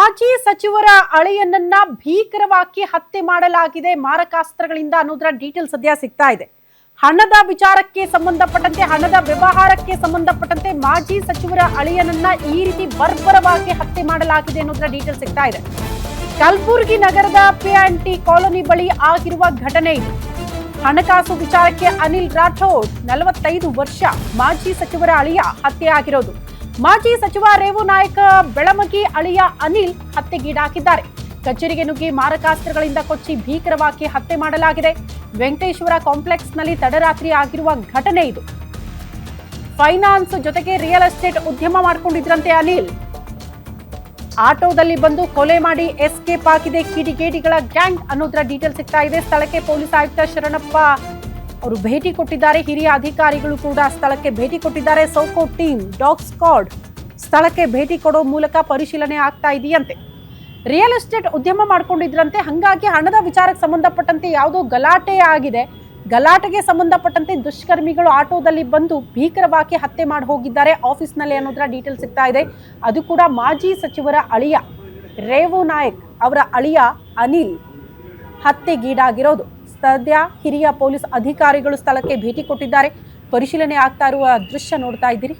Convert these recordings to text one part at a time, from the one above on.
ಮಾಜಿ ಸಚಿವರ ಅಳಿಯನನ್ನ ಭೀಕರವಾಗಿ ಹತ್ಯೆ ಮಾಡಲಾಗಿದೆ ಮಾರಕಾಸ್ತ್ರಗಳಿಂದ ಅನ್ನೋದರ ಡೀಟೇಲ್ ಸದ್ಯ ಸಿಗ್ತಾ ಇದೆ. ಹಣದ ವಿಚಾರಕ್ಕೆ ಸಂಬಂಧಪಟ್ಟಂತೆ, ಹಣದ ವ್ಯವಹಾರಕ್ಕೆ ಸಂಬಂಧಪಟ್ಟಂತೆ ಮಾಜಿ ಸಚಿವರ ಅಳಿಯನನ್ನ ಈ ರೀತಿ ಬರ್ಬರವಾಗಿ ಹತ್ಯೆ ಮಾಡಲಾಗಿದೆ ಅನ್ನೋದರ ಡೀಟೇಲ್ ಸಿಗ್ತಾ ಇದೆ. ಕಲಬುರಗಿ ನಗರದ ಪಿಎನ್ಟಿ ಕಾಲೋನಿ ಬಳಿ ಆಗಿರುವ ಘಟನೆ ಇದು. ಹಣಕಾಸು ವಿಚಾರಕ್ಕೆ ಅನಿಲ್ ರಾಠೋಡ್ 45 ವರ್ಷ ಮಾಜಿ ಸಚಿವರ ಅಳಿಯ ಹತ್ಯೆ ಆಗಿರೋದು. ಮಾಜಿ ಸಚಿವ ರೇವು ನಾಯಕ್ ಬೆಳಮಗಿ ಅಳಿಯ ಅನಿಲ್ ಹತ್ಯೆಗೀಡಾಗಿದ್ದಾರೆ. ಕಚೇರಿಗೆ ನುಗ್ಗಿ ಮಾರಕಾಸ್ತ್ರಗಳಿಂದ ಕೊಚ್ಚಿ ಭೀಕರವಾಗಿ ಹತ್ಯೆ ಮಾಡಲಾಗಿದೆ. ವೆಂಕಟೇಶ್ವರ ಕಾಂಪ್ಲೆಕ್ಸ್ ನಲ್ಲಿ ತಡರಾತ್ರಿ ಆಗಿರುವ ಘಟನೆ ಇದು. ಫೈನಾನ್ಸ್ ಜೊತೆಗೆ ರಿಯಲ್ ಎಸ್ಟೇಟ್ ಉದ್ಯಮ ಮಾಡಿಕೊಂಡಿದ್ರಂತೆ ಅನಿಲ್. ಆಟೋದಲ್ಲಿ ಬಂದು ಕೊಲೆ ಮಾಡಿ ಎಸ್ಕೇಪ್ ಆಗಿದೆ ಕಿಡಿಗೇಡಿಗಳ ಗ್ಯಾಂಗ್ ಅನ್ನೋದರ ಡೀಟೇಲ್ ಸಿಗ್ತಾ ಇದೆ. ಸ್ಥಳಕ್ಕೆ ಪೊಲೀಸ್ ಆಯುಕ್ತ ಶರಣಪ್ಪ ಅವರು ಭೇಟಿ ಕೊಟ್ಟಿದ್ದಾರೆ. ಹಿರಿಯ ಅಧಿಕಾರಿಗಳು ಕೂಡ ಸ್ಥಳಕ್ಕೆ ಭೇಟಿ ಕೊಟ್ಟಿದ್ದಾರೆ. ಸೋಕೋ ಟೀಮ್, ಡಾಗ್ ಸ್ಕ್ವಾಡ್ ಸ್ಥಳಕ್ಕೆ ಭೇಟಿ ಕೊಡೋ ಮೂಲಕ ಪರಿಶೀಲನೆ ಆಗ್ತಾ ಇದೆಯಂತೆ. ರಿಯಲ್ ಎಸ್ಟೇಟ್ ಉದ್ಯಮ ಮಾಡ್ಕೊಂಡಿದ್ರಂತೆ, ಹಾಗಾಗಿ ಹಣದ ವಿಚಾರಕ್ಕೆ ಸಂಬಂಧಪಟ್ಟಂತೆ ಯಾವುದೋ ಗಲಾಟೆ ಆಗಿದೆ. ಗಲಾಟೆಗೆ ಸಂಬಂಧಪಟ್ಟಂತೆ ದುಷ್ಕರ್ಮಿಗಳು ಆಟೋದಲ್ಲಿ ಬಂದು ಭೀಕರವಾಗಿ ಹತ್ಯೆ ಮಾಡಿ ಹೋಗಿದ್ದಾರೆ ಆಫೀಸ್ನಲ್ಲಿ ಅನ್ನೋದರ ಡೀಟೇಲ್ ಸಿಗ್ತಾ ಇದೆ. ಅದು ಕೂಡ ಮಾಜಿ ಸಚಿವರ ಅಳಿಯ ರೇವು ನಾಯಕ್ ಅವರ ಅಳಿಯ ಅನಿಲ್ ಹತ್ಯೆಗೀಡಾಗಿರೋದು. ಸದ್ಯ ಹಿರಿಯ ಪೊಲೀಸ್ ಅಧಿಕಾರಿಗಳು ಸ್ಥಳಕ್ಕೆ ಭೇಟಿ ಕೊಟ್ಟಿದ್ದಾರೆ. ಪರಿಶೀಲನೆ ಆಗ್ತಾ ಇರುವ ದೃಶ್ಯ ನೋಡ್ತಾ ಇದ್ದೀರಿ.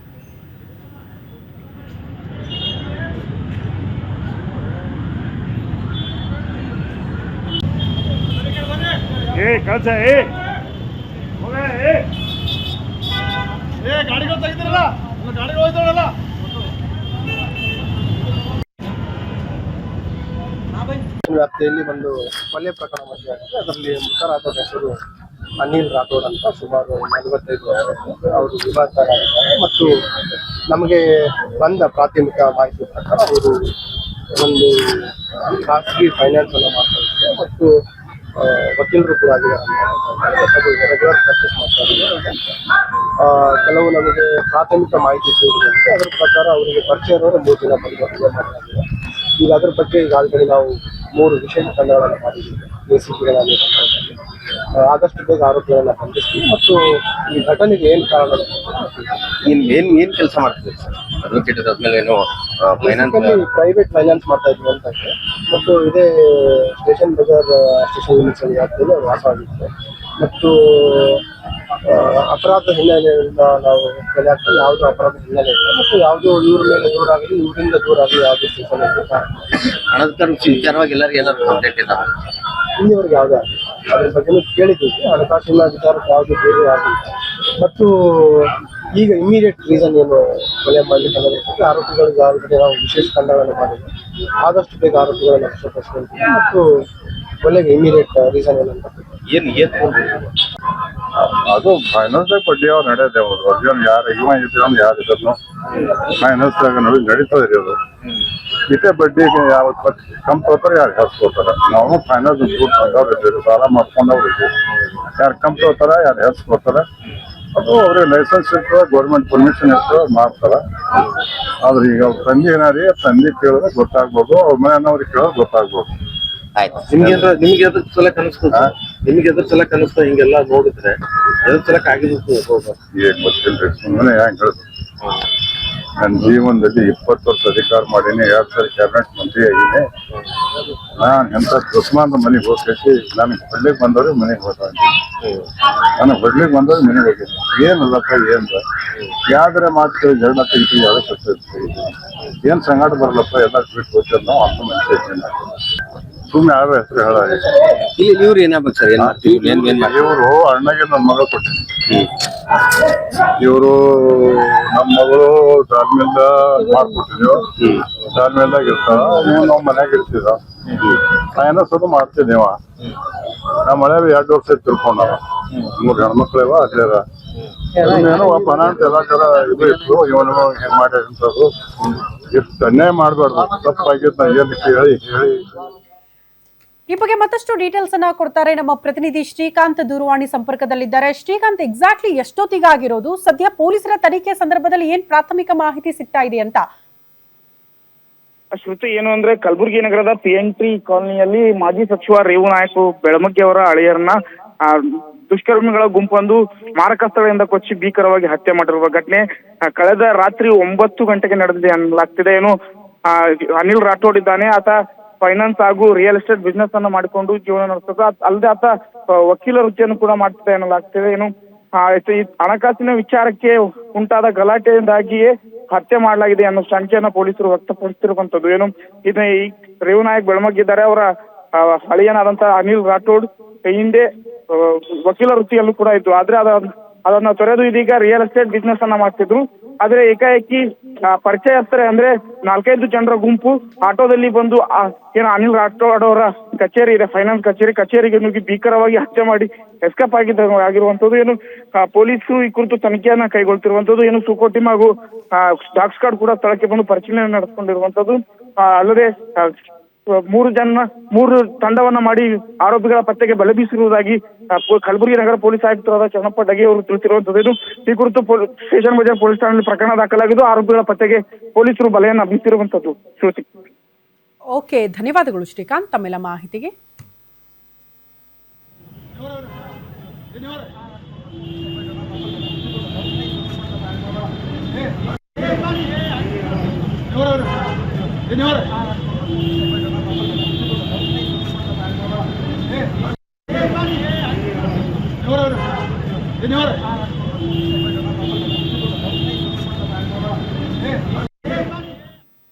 ವ್ಯಾಪ್ತಿಯಲ್ಲಿ ಒಂದು ಕೊಲೆ ಪ್ರಕರಣ ಮಧ್ಯೆ ಅದರಲ್ಲಿ ಮೃತರಾದ ಹೆಸರು ಅನಿಲ್ ರಾಠೋಡ್ ಅಂತ, ಸುಮಾರು 45 ವರ್ಷ. ಅವರು ವಿವಾಹಿತರಾಗಿದ್ದಾರೆ ಮತ್ತು ನಮಗೆ ಬಂದ ಪ್ರಾಥಮಿಕ ಮಾಹಿತಿ ಪ್ರಕಾರ ಅವರು ಒಂದು ಖಾಸಗಿ ಫೈನಾನ್ಸ್ ಅನ್ನು ಮಾಡ್ತಾ ಇದ್ದಾರೆ ಮತ್ತು ವಕೀಲರು ಕೂಡ ಆಗಿದ್ದಾರೆ. ರೆಗ್ಯುಲರ್ ಪ್ರಾಕ್ಟೀಸ್ ಮಾಡ್ತಾ ಇದ್ದಾರೆ. ಕೆಲವು ನಮಗೆ ಪ್ರಾಥಮಿಕ ಮಾಹಿತಿ ಸಿಗುವುದಂತೆ ಅದರ ಪ್ರಕಾರ ಅವರಿಗೆ ಪರಿಚಯ ಇರೋರು 3 ದಿನ ಬಂದು ಮಾಡಲಾಗಿದೆ. ಈಗ ಅದ್ರ ಬಗ್ಗೆ ಈಗಾಗಲೇ ನಾವು 3 ವಿಶೇಷ ತಂಡಗಳನ್ನು ಮಾಡಿದ್ದೀವಿ. ಎಸಿಪಿಗಳಾಗಿ ಆದಷ್ಟು ಬೇಗ ಆರೋಪಿಗಳನ್ನ ಬಂಧಿಸ್ತೀವಿ ಮತ್ತು ಈ ಘಟನೆಗೆ ಏನು ಕಾರಣ, ಏನ್ ಕೆಲಸ ಮಾಡ್ತಿದ್ದೀವಿ ಸರ್? ಅಡ್ವೊಕೇಟ್ ಆದ್ಮೇಲೆ ಏನೋ ಪ್ರೈವೇಟ್ ಫೈನಾನ್ಸ್ ಮಾಡ್ತಾ ಇದ್ವಿ ಅಂತ ಮತ್ತು ಇದೇ ಸ್ಟೇಷನ್ ಬಜಾರ್ ಸ್ಟೇಷನ್ ಲಿಮಿಟ್ಸ್ ಅಲ್ಲಿ ವ್ಯಾಪ್ತಿಯಲ್ಲಿ ಅವರು ವಾಸವಾಗಿತ್ತು ಮತ್ತು ಅಪರಾಧ ಹಿನ್ನೆಲೆಯಿಂದ ನಾವು ಕೊಲೆ ಆಗ್ತದೆ. ಯಾವುದೋ ಅಪರಾಧ ಹಿನ್ನೆಲೆ ಇಲ್ಲ ಮತ್ತು ಯಾವುದೋ ಇವ್ರ ಮೇಲೆ ದೂರ ಆಗಲಿ, ಇವರಿಂದ ದೂರ ಆಗಲಿ ಯಾವುದೇ ಸ್ಟೇಷನ್ ಹಣದ ವಿಚಾರವಾಗಿ ಎಲ್ಲರಿಗೂ ಏನಾದ್ರು ಕಂಪ್ಲೇಂಟ್ ಇಲ್ಲ ಇಲ್ಲಿವರೆಗೆ ಯಾವುದೇ ಆಗಲಿ ಅದ್ರ ಬಗ್ಗೆನೂ ಕೇಳಿದ್ದೀವಿ. ಹಣಕಾಸಿನ ವಿಚಾರಕ್ಕೆ ಯಾವುದೇ ಬೇರೆ ಆಗಿಲ್ಲ ಮತ್ತು ಈಗ ಇಮಿಡಿಯೇಟ್ ರೀಸನ್ ಏನು ಕೊಲೆ ಮಾಡಲಿಕ್ಕೆ ಅನ್ನೋದಕ್ಕೆ ಆರೋಪಿಗಳಿಗೆ ಆಲ್ರೆಡಿ ನಾವು ವಿಶೇಷ ತಂಡಗಳನ್ನು ಮಾಡಿದ್ವಿ. ಆದಷ್ಟು ಬೇಗ ಆರೋಪಿಗಳನ್ನು ವಶಪಡಿಸ್ಕೊಳ್ತೀವಿ ಮತ್ತು ಕೊಲೆಗೆ ಇಮಿಡಿಯೇಟ್ ರೀಸನ್ ಏನಂತ ಅದು ಫೈನಾನ್ಸ್ ಬಡ್ಡಿ ಅವ್ರು ನಡೆಯದೆ ಅವರು ಅರ್ಜುನ್ ಯಾರು ಇವ ಇದ್ರು ಯಾರಿದ್ರು ಫೈನಾನ್ಸ್ ನಡೀತದೆ ರೀ. ಅದು ಇದೇ ಬಡ್ಡಿಗೆ ಯಾವ ಕಮ್ ತಗೋತಾರೆ, ಯಾರು ಹೆಚ್ಚು ತಗೋತಾರೆ. ನಾವು ಫೈನಾನ್ಸ್ ದುಡ್ಡು ತಂದವ್ರು ಇದ್ದೀವಿ, ಸಾಲ ಮಾಡ್ಕೊಂಡವ್ರು ಇದ್ದೀವಿ. ಯಾರು ಕಮ್ ತಗೋತಾರ, ಯಾರು ಹೆಚ್ಚು ಕೊಡ್ತಾರೆ. ಅದು ಅವ್ರಿಗೆ ಲೈಸೆನ್ಸ್ ಇರ್ತದೆ, ಗೌರ್ಮೆಂಟ್ ಪರ್ಮಿಷನ್ ಇರ್ತದೆ, ಮಾಡ್ತಾರೆ. ಆದ್ರೆ ಈಗ ಅವ್ರ ತಂದೆ ಏನಾರಿ ತಂದೆ ಕೇಳಿದ್ರೆ ಗೊತ್ತಾಗ್ಬೋದು, ಅವ್ರ ಮನೆಯವ್ರಿಗೆ ಕೇಳೋದು ಗೊತ್ತಾಗ್ಬೋದು. ನಿಮ್ಗೆ ಎದ್ರ ಸಲಕ್ ಅನಿಸ್ತದ? ನಿಮ್ಗೆ ಎದ್ರ ಸಲಕ್ ಅನಿಸ್ತಾ ಹಿಂಗೆಲ್ಲ ನೋಡಿದ್ರೆ ಎದ್ರ ಸಲಕ್ ಆಗಿದ್ದು ಏನ್ ಗೊತ್ತಿಲ್ರಿ, ಸುಮ್ಮನೆ ಹೆಂಗ್ ಹೇಳುದು. ನನ್ನ ಜೀವನದಲ್ಲಿ 20 ವರ್ಷ ಅಧಿಕಾರ ಮಾಡೀನಿ, 2 ಸರಿ ಕ್ಯಾಬಿನೆಟ್ ಮಂತ್ರಿ ಆಗಿನಿ. ನಾನು ಎಂತ ಉಸ್ಮಾನ್ ಮನೆಗೆ ಹೋಗಿ ನನಗೆ ಹೊಡ್ಲಿಕ್ಕೆ ಬಂದವ್ರಿಗೆ ಮನೆಗೆ ಹೋದ, ನನಗೆ ಹೊಡ್ಲಿಕ್ಕೆ ಬಂದವ್ರಿಗೆ ಮನೆಗೆ ಹೋಗಿದ್ದೆ. ಏನಲ್ಲಪ್ಪ ಏನ್ರ ಯಾವ್ದಾರೆ ಮಾತು ಜಗಳ ತೆಗಿತೀವಿ, ಯಾವ್ದು ಏನ್ ಸಂಗಾಟ ಬರಲ್ಲಪ್ಪ, ಎಲ್ಲ ಬಿಟ್ಟು ಹೋಗ್ತೇವೆ ನಾವು ಅಂತ ಮನುಷ್ಯ. ಸುಮ್ಮನೆ ಯಾರ ಹೆಸರು ಹೇಳ ಇಲ್ಲಿ ಇವ್ರು ಏನಾಗ್ಬೇಕು ಸರ್? ಇವರು ಅಣ್ಣಗೆ ನನ್ನ ಮಗ ಕೊಟ್ಟಿನಿ. ಇವರು ನಮ್ಮ ಮಗಳು ತಾಳ್ಮೆಯಿಂದ ಮಾಡ್ಕೊಟ್ಟಿದ್ವು, ತಾಳ್ಮೆಲ್ದಾಗ ಇರ್ತಾರ. ನೀವು ನಾವು ಮನ್ಯಾಗ ಇರ್ತಿದ ಫೈನಾನ್ಸ್ ಅದು ಮಾಡ್ತಿದ್ದೀವ. ನಮ್ಮ ಮಳೆ 2 ವರ್ಷ ತಿಳ್ಕೊಂಡ 3 ಹೆಣ್ಮಕ್ಳವ ಅದೇರ ಏನೋ ಒಬ್ಬ ಅಂತ ಎಲ್ಲ ಜರ ಇದು ಇತ್ತು. ಇವನು ಏನ್ ಮಾಡಿದಂಥದ್ದು ಎಷ್ಟು ಅನ್ಯಾಯ ಮಾಡ್ಬಾರ್ದು, ತಪ್ಪಾಗಿತ್ತು. ನಾ ಏನು ಹೇಳಿ ಈ ಬಗ್ಗೆ ಮತ್ತಷ್ಟು ಡೀಟೇಲ್ಸ್ ಅನ್ನ ಕೊಡ್ತಾರೆ ನಮ್ಮ ಪ್ರತಿನಿಧಿ ಶ್ರೀಕಾಂತ್. ದೂರವಾಣಿ ಸಂಪರ್ಕದಲ್ಲಿದ್ದಾರೆ. ಶ್ರೀಕಾಂತ್, ಎಕ್ಸಾಕ್ಟ್ಲಿ ಎಷ್ಟೊತ್ತಿಗಾಗಿರೋದು? ಸದ್ಯ ಪೊಲೀಸರ ತನಿಖೆ ಸಂದರ್ಭದಲ್ಲಿ ಏನ್ ಪ್ರಾಥಮಿಕ ಮಾಹಿತಿ ಸಿಗ್ತಾ ಇದೆ ಅಂತ? ಶ್ರುತಿ, ಏನು ಅಂದ್ರೆ ಕಲಬುರಗಿ ನಗರದ ಪಿಎನ್ಟಿ ಕಾಲೋನಿಯಲ್ಲಿ ಮಾಜಿ ಸಚಿವ ರೇವು ನಾಯಕ್ ಬೆಳಮಗಿ ಅವರ ಅಳಿಯರನ್ನ ದುಷ್ಕರ್ಮಿಗಳ ಗುಂಪೊಂದು ಮಾರಕಾಸ್ತ್ರಗಳಿಂದ ಕೊಚ್ಚಿ ಭೀಕರವಾಗಿ ಹತ್ಯೆ ಮಾಡಿರುವ ಘಟನೆ ಕಳೆದ ರಾತ್ರಿ 9 ಗಂಟೆಗೆ ನಡೆದಿದೆ ಅನ್ನಲಾಗ್ತಿದೆ. ಏನು ಅನಿಲ್ ರಾಠೋಡ್ ಇದ್ದಾನೆ. ಆತ ಫೈನಾನ್ಸ್ ಹಾಗೂ ರಿಯಲ್ ಎಸ್ಟೇಟ್ ಬಿಸ್ನೆಸ್ ಅನ್ನು ಮಾಡಿಕೊಂಡು ಜೀವನ ನಡೆಸೋದು, ಅಲ್ಲದೆ ಆತ ವಕೀಲ ವೃತ್ತಿಯನ್ನು ಕೂಡ ಮಾಡ್ತಿದ್ದ ಎನ್ನಲಾಗ್ತಿದೆ. ಏನು ಈ ಹಣಕಾಸಿನ ವಿಚಾರಕ್ಕೆ ಉಂಟಾದ ಗಲಾಟೆಯಿಂದಾಗಿಯೇ ಹತ್ಯೆ ಮಾಡಲಾಗಿದೆ ಅನ್ನೋ ಶಂಕೆಯನ್ನ ಪೊಲೀಸರು ವ್ಯಕ್ತಪಡಿಸಿರುವಂತದ್ದು. ಏನು ಇದು ಈ ರೇವನಾಯಕ್ ಬೆಳಮಗಿದ್ದಾರೆ, ಅವರ ಹಳೆಯನಾದಂತ ಅನಿಲ್ ರಾಠೋಡ್ ಹಿಂದೆ ವಕೀಲ ವೃತ್ತಿಯಲ್ಲೂ ಕೂಡ ಇತ್ತು. ಆದ್ರೆ ಅದನ್ನ ತೊರೆದು ಇದೀಗ ರಿಯಲ್ ಎಸ್ಟೇಟ್ ಬಿಸ್ನೆಸ್ ಅನ್ನ ಮಾಡ್ತಿದ್ರು. ಆದ್ರೆ ಏಕಾಏಕಿ ಪರಿಚಯಸ್ಥರೇ ಅಂದ್ರೆ 4-5 ಜನರ ಗುಂಪು ಆಟೋದಲ್ಲಿ ಬಂದು ಏನು ಅನಿಲ್ ರಾಠೋಡ್ ಅವರ ಕಚೇರಿ ಇದೆ, ಫೈನಾನ್ಸ್ ಕಚೇರಿಗೆ ನುಗ್ಗಿ ಭೀಕರವಾಗಿ ಹತ್ಯೆ ಮಾಡಿ ಎಸ್ಕೇಪ್ ಆಗಿರುವಂತದ್ದು. ಏನು ಪೊಲೀಸರು ಈ ಕುರಿತು ತನಿಖೆಯನ್ನ ಕೈಗೊಳ್ತಿರುವಂತದ್ದು. ಏನು ಸುಕೋ ಟೀಮ್ ಹಾಗೂ ಡಾಗ್ ಸ್ಕ್ವಾಡ್ ಕೂಡ ಸ್ಥಳಕ್ಕೆ ಬಂದು ಪರಿಶೀಲನೆ ನಡೆಸಿಕೊಂಡಿರುವಂತದ್ದು. ಅಲ್ಲದೆ 3 ತಂಡವನ್ನ ಮಾಡಿ ಆರೋಪಿಗಳ ಪತ್ತೆಗೆ ಬಲೆ ಬೀಸಿರುವುದಾಗಿ ಕಲಬುರಗಿ ನಗರ ಪೊಲೀಸ್ ಆಯುಕ್ತರಾದ ಚನ್ನಪ್ಪ ಡಗೆ ಅವರು ತಿಳಿಸಿರುವಂತದ್ದು. ಈ ಕುರಿತು ಸ್ಟೇಷನ್ ಬಜಾರ್ ಪೊಲೀಸ್ ಠಾಣೆಯಲ್ಲಿ ಪ್ರಕರಣ ದಾಖಲಾಗಿದ್ದು ಆರೋಪಿಗಳ ಪತ್ತೆಗೆ ಪೊಲೀಸರು ಬಲೆಯನ್ನ ಬೀಸಿರುವಂತದ್ದು. ಶ್ರುತಿ. ಓಕೆ, ಧನ್ಯವಾದಗಳು ಶ್ರೀಕಾಂತ್ ತಮ್ಮೆಲ್ಲ ಮಾಹಿತಿಗೆ.